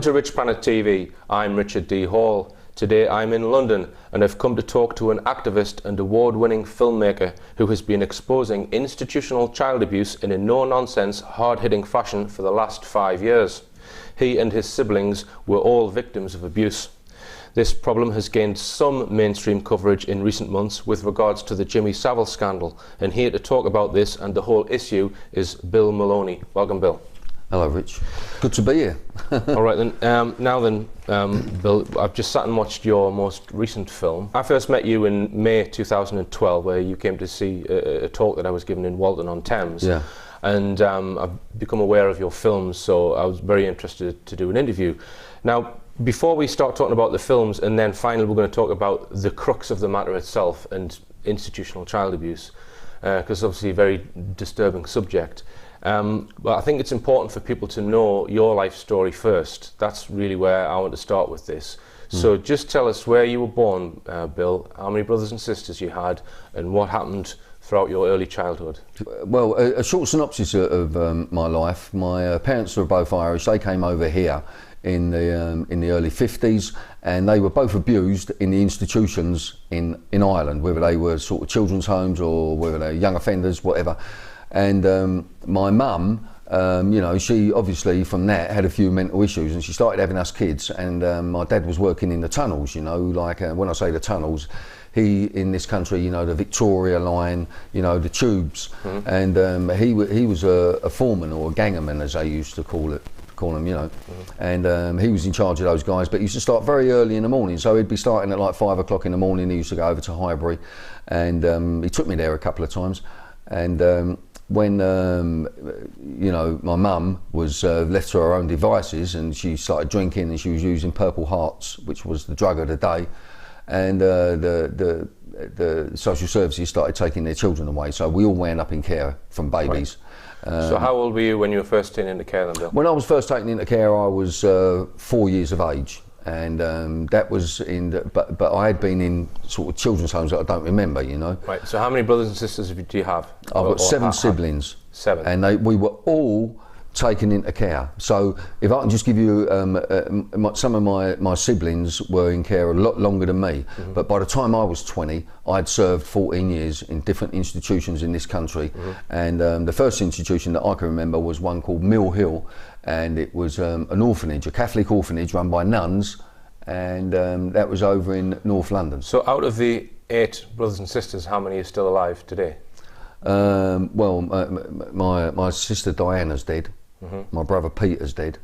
Welcome to Rich Planet TV. I'm Richard D. Hall. Today I'm in London and I've come to talk to an activist and award-winning filmmaker who has been exposing institutional child abuse in a no-nonsense, hard-hitting fashion for the last 5 years. He and his siblings were all victims of abuse. This problem has gained some mainstream coverage in recent months with regards to the Jimmy Savile scandal, and here to talk about this and the whole issue is Bill Maloney. Welcome, Bill. Hello, Rich. Good to be here. All right, then. Bill, I've just sat and watched your most recent film. I first met you in May 2012, where you came to see a talk that I was given in Walton-on-Thames. Yeah. And I've become aware of your films, so I was very interested to do an interview. Now, before we start talking about the films, and then finally we're going to talk about the crux of the matter itself and institutional child abuse, because obviously a very disturbing subject. But I think it's important for people to know your life story first. That's really where I want to start with this. So just tell us where you were born, Bill, how many brothers and sisters you had, and what happened throughout your early childhood. Well, a short synopsis of my life. My parents were both Irish. They came over here in the early 50s, and they were both abused in the institutions in Ireland, whether they were sort of children's homes or whether they were young offenders, whatever. And my mum, she obviously from that had a few mental issues, and she started having us kids. And my dad was working in the tunnels, when I say the tunnels, in this country, the Victoria line, the tubes. And he was a foreman, or a gangerman as they used to call them, and he was in charge of those guys, but he used to start very early in the morning, so he'd be starting at like 5 o'clock in the morning. He used to go over to Highbury, and he took me there a couple of times. And when my mum was left to her own devices, and she started drinking, and she was using Purple Hearts, which was the drug of the day, and the social services started taking their children away, so we all wound up in care from babies. Right. So how old were you when you were first taken into care then, Bill? When I was first taken into care, I was 4 years of age, and that was but I had been in sort of children's homes that I don't remember, Right, so how many brothers and sisters do you have? I've got 7 siblings. 7. And we were all taken into care. So if I can just give you, some of my siblings were in care a lot longer than me, but by the time I was 20, I'd served 14 years in different institutions in this country. And the first institution that I can remember was one called Mill Hill, and it was an orphanage, a Catholic orphanage run by nuns, and that was over in North London. So out of the 8 brothers and sisters, how many are still alive today? Well, my sister Diana's dead. My brother Peter's dead.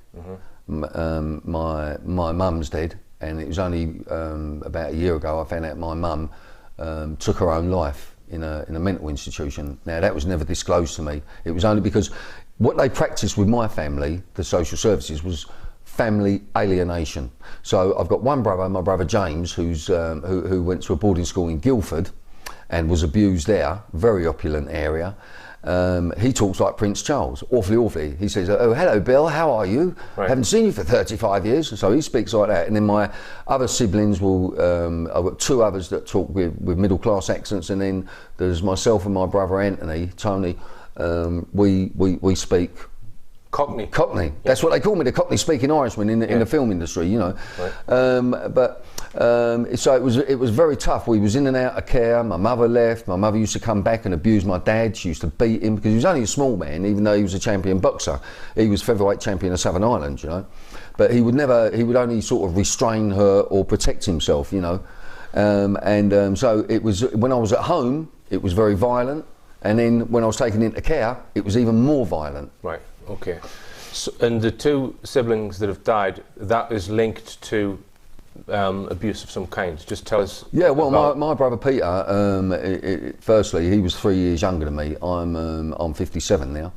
My mum's dead, and it was only about a year ago I found out my mum took her own life in a mental institution. Now that was never disclosed to me. It was only because what they practiced with my family, the social services, was family alienation. So I've got one brother, my brother James, who went to a boarding school in Guildford and was abused there, very opulent area. He talks like Prince Charles, awfully. He says, "Oh, hello, Bill, how are you? Right. Haven't seen you for 35 years." So he speaks like that. And then my other siblings I've got 2 others that talk with middle-class accents, and then there's myself and my brother Anthony, Tony. We speak Cockney. Cockney. That's what they call me, the Cockney-speaking Irishman in the film industry, Right. So it was very tough. We was in and out of care. My mother left. My mother used to come back and abuse my dad. She used to beat him because he was only a small man, even though he was a champion boxer. He was featherweight champion of Southern Ireland, But he would only sort of restrain her or protect himself, So it was, when I was at home, it was very violent. And then when I was taken into care, it was even more violent. Right, okay. So, and the 2 siblings that have died, that is linked to abuse of some kind. Just tell us. Yeah, well, my brother Peter, firstly, he was 3 years younger than me. I'm 57 now,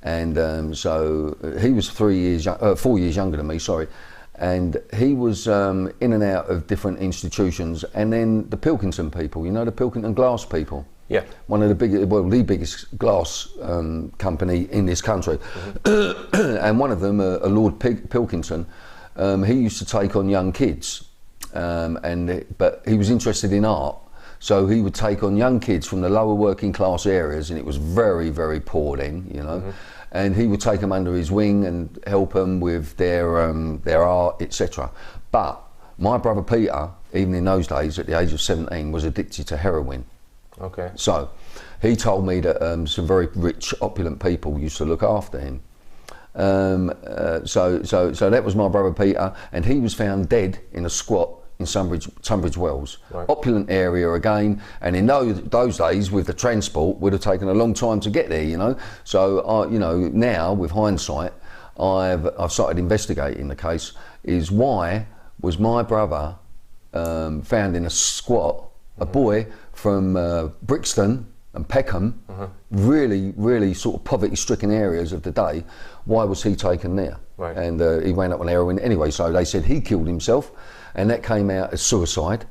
and so he was 4 years younger than me. Sorry, and he was in and out of different institutions. And then the Pilkington people, the Pilkington Glass people. Yeah. One of the biggest glass company in this country, and one of them, a Lord Pilkington. He used to take on young kids, but he was interested in art, so he would take on young kids from the lower working class areas, and it was very, very poor then, and he would take them under his wing and help them with their art, etc. But my brother Peter, even in those days, at the age of 17, was addicted to heroin. Okay. So he told me that some very rich, opulent people used to look after him. So that was my brother Peter, and he was found dead in a squat in Tunbridge Wells. Right. Opulent area again, and in those days with the transport would have taken a long time to get there, you know. So now with hindsight, I've started investigating the case. Is why was my brother found in a squat? A boy from Brixton and Peckham, really sort of poverty-stricken areas of the day. Why was he taken there? Right. And he went up on heroin anyway. So they said he killed himself, and that came out as suicide.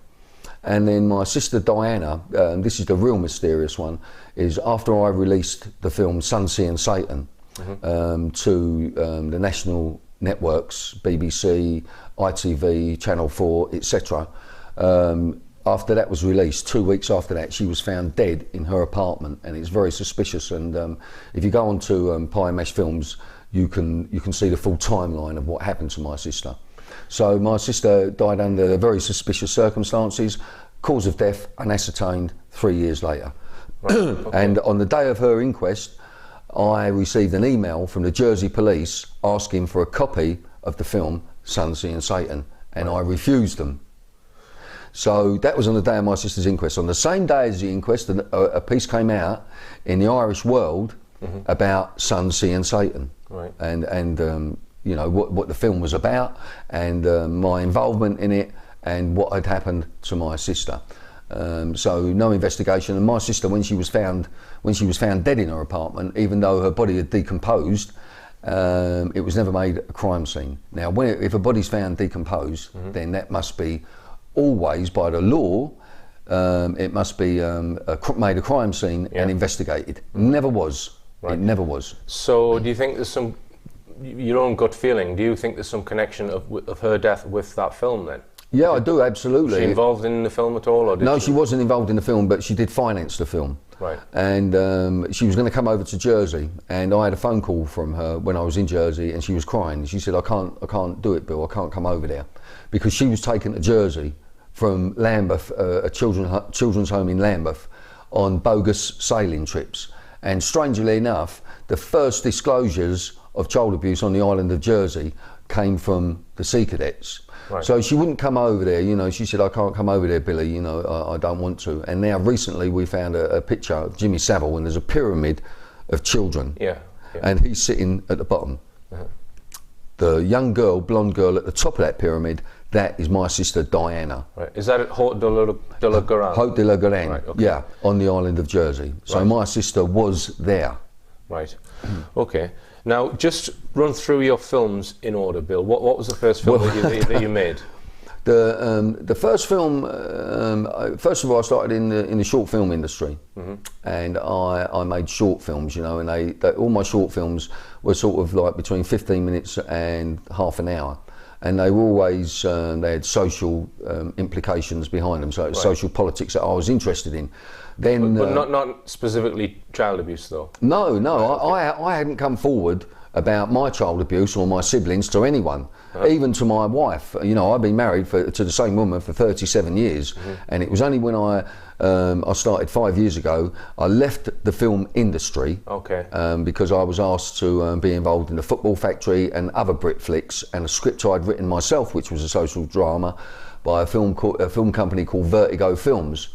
And then my sister Diana, this is the real mysterious one, is after I released the film Sun, Sea and Satan to the national networks, BBC, ITV, Channel 4, etc. After that was released, 2 weeks after that, she was found dead in her apartment, and it's very suspicious. And if you go onto Pie Mesh Films, you can see the full timeline of what happened to my sister. So my sister died under very suspicious circumstances. Cause of death unascertained 3 years later. Right. Okay. And on the day of her inquest, I received an email from the Jersey police asking for a copy of the film Sun, Sea and Satan, and I refused them. So that was on the day of my sister's inquest. On the same day as the inquest, a piece came out in the Irish World about Sun, Sea and Satan, Right. and you know what the film was about, and my involvement in it, and what had happened to my sister. So no investigation. And my sister, when she was found dead in her apartment, even though her body had decomposed, it was never made a crime scene. Now, if a body's found decomposed, then that must be always, by the law, it must be made a crime scene and investigated. Never was. Right. It never was. So do you think there's some, your own gut feeling, do you think there's some connection of her death with that film then? Yeah, I do, absolutely. Was she involved in the film at all? Or No, she wasn't involved in the film, but she did finance the film. Right. And she was going to come over to Jersey, and I had a phone call from her when I was in Jersey, and she was crying. She said, I can't do it, Bill, I can't come over there. Because she was taken to Jersey from Lambeth, a children's home in Lambeth, on bogus sailing trips. And strangely enough, the first disclosures of child abuse on the island of Jersey came from the Sea Cadets. Right. So she wouldn't come over there, you know. She said, I can't come over there, Billy, you know, I don't want to. And now recently we found a picture of Jimmy Savile, and there's a pyramid of children. Yeah. And he's sitting at the bottom. The young girl, blonde girl at the top of that pyramid, that is my sister Diana. Right. Is that at Haute de la Garenne? Haute de la Garenne, Right, okay. yeah, on the island of Jersey. So Right. my sister was there. Right. Okay. Now, just run through your films in order, Bill. What was the first film that you made? The first film, first of all, I started in the short film industry, and I made short films, you know, and all my short films were sort of like between 15 minutes and half an hour, and they were always they had social implications behind them, so it was social politics that I was interested in. Then, but not specifically child abuse, though. No, I hadn't come forward about my child abuse or my siblings to anyone, even to my wife. You know, I've been married to the same woman for 37 years, and it was only when I started 5 years ago, I left the film industry, because I was asked to be involved in the Football Factory and other Brit flicks, and a script I'd written myself, which was a social drama, by a film company called Vertigo Films.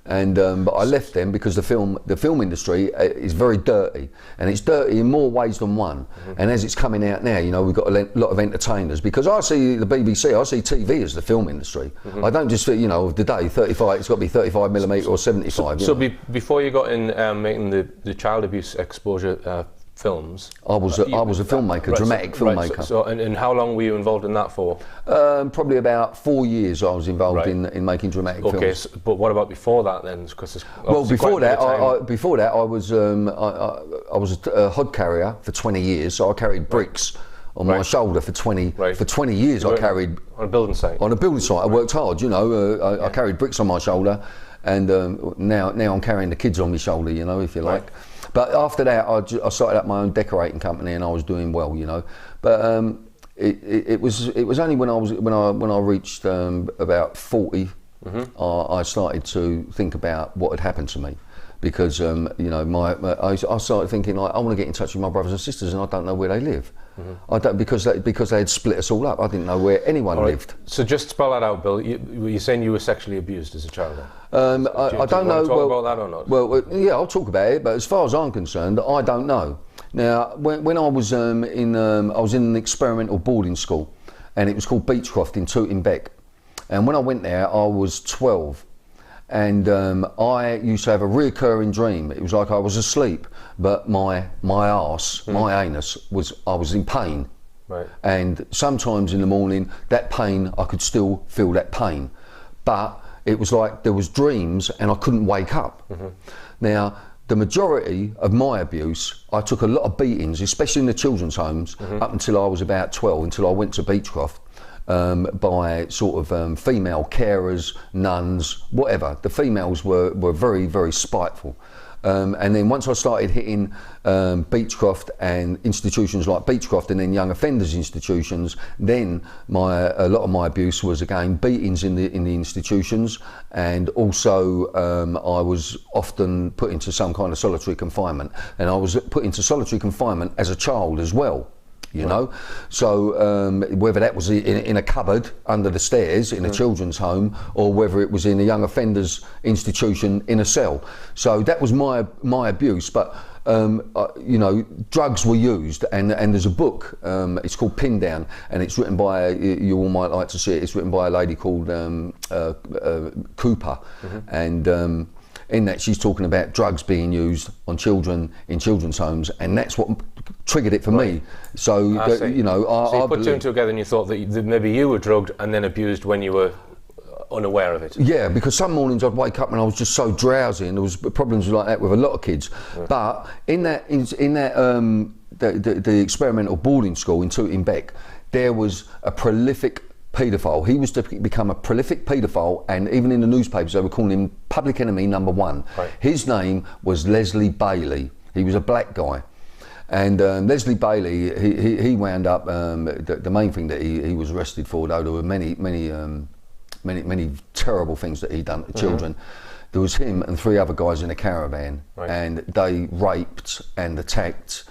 And but I left them because the film industry is very dirty, and it's dirty in more ways than one. And as it's coming out now, you know, we've got a lot of entertainers, because I see the BBC, I see TV as the film industry. I don't just, you know, of the day 35. It's got to be 35mm or 75. So before you got in making the child abuse exposure films, I was a filmmaker, dramatic filmmaker. And how long were you involved in that for? Probably about 4 years I was involved in making dramatic films. Okay, but what about before that then? Because before that, I was a hod carrier for 20 years. So I carried bricks on my shoulder for 20 years. I carried on a building site. On a building site, I worked hard. You know, I carried bricks on my shoulder, and now I'm carrying the kids on my shoulder. You know, if you like. But after that, I started up my own decorating company, and I was doing well, you know. But it was only when I reached about 40, I started to think about what had happened to me. Because you know, I started thinking, like, I want to get in touch with my brothers and sisters, and I don't know where they live. I don't, because they had split us all up. I didn't know where anyone lived. So just spell that out, Bill. You're saying you were sexually abused as a child? I don't know. Talk about that or not? Well, yeah, I'll talk about it. But as far as I'm concerned, I don't know. Now, when I was I was in an experimental boarding school, and it was called Beechcroft in Tooting Bec. And when I went there, I was 12. And I used to have a recurring dream. It was like I was asleep, but my arse, my anus, I was in pain. Right. And sometimes in the morning, that pain, I could still feel that pain. But it was like there was dreams and I couldn't wake up. Now, the majority of my abuse, I took a lot of beatings, especially in the children's homes, up until I was about 12, until I went to Beechcroft. By sort of female carers, nuns, whatever. The females were very, very spiteful. And then once I started hitting Beechcroft and institutions like Beechcroft and then young offenders institutions, then a lot of my abuse was again beatings in the institutions, and also I was often put into some kind of solitary confinement, and I was put into solitary confinement as a child as well. You know, so whether that was in a cupboard under the stairs in a children's home, or whether it was in a young offenders institution in a cell. So that was my abuse. But you know, drugs were used, and there's a book. It's called Pin Down, and it's written by, you all might like to see it. It's written by a lady called Cooper, and. In that, she's talking about drugs being used on children in children's homes, and that's what triggered it for me. So, you know, so you put two and two together, and you thought that maybe you were drugged and then abused when you were unaware of it. Yeah, because some mornings I'd wake up and I was just so drowsy, and there was problems like that with a lot of kids. But in that the experimental boarding school in Tooting Bec, there was a prolific paedophile. He was to become a prolific paedophile, and even in the newspapers they were calling him public enemy number one. Right. His name was Leslie Bailey. He was a black guy, and Leslie Bailey, he wound up, the main thing that he was arrested for, though there were many terrible things that he'd done to children. There was him and 3 other guys in a caravan, and they raped and attacked,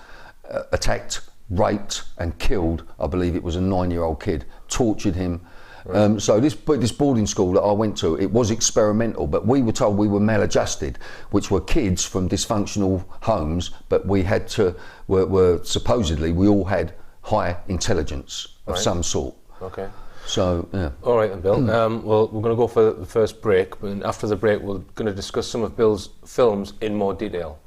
raped and killed, I believe it was a 9-year-old kid, tortured him. So this boarding school that I went to, it was experimental, but we were told we were maladjusted, which were kids from dysfunctional homes, but we had to, were supposedly, we all had high intelligence of some sort. Okay. So, yeah. All right then, Bill. Well, we're going to go for the first break, and after the break we're going to discuss some of Bill's films in more detail.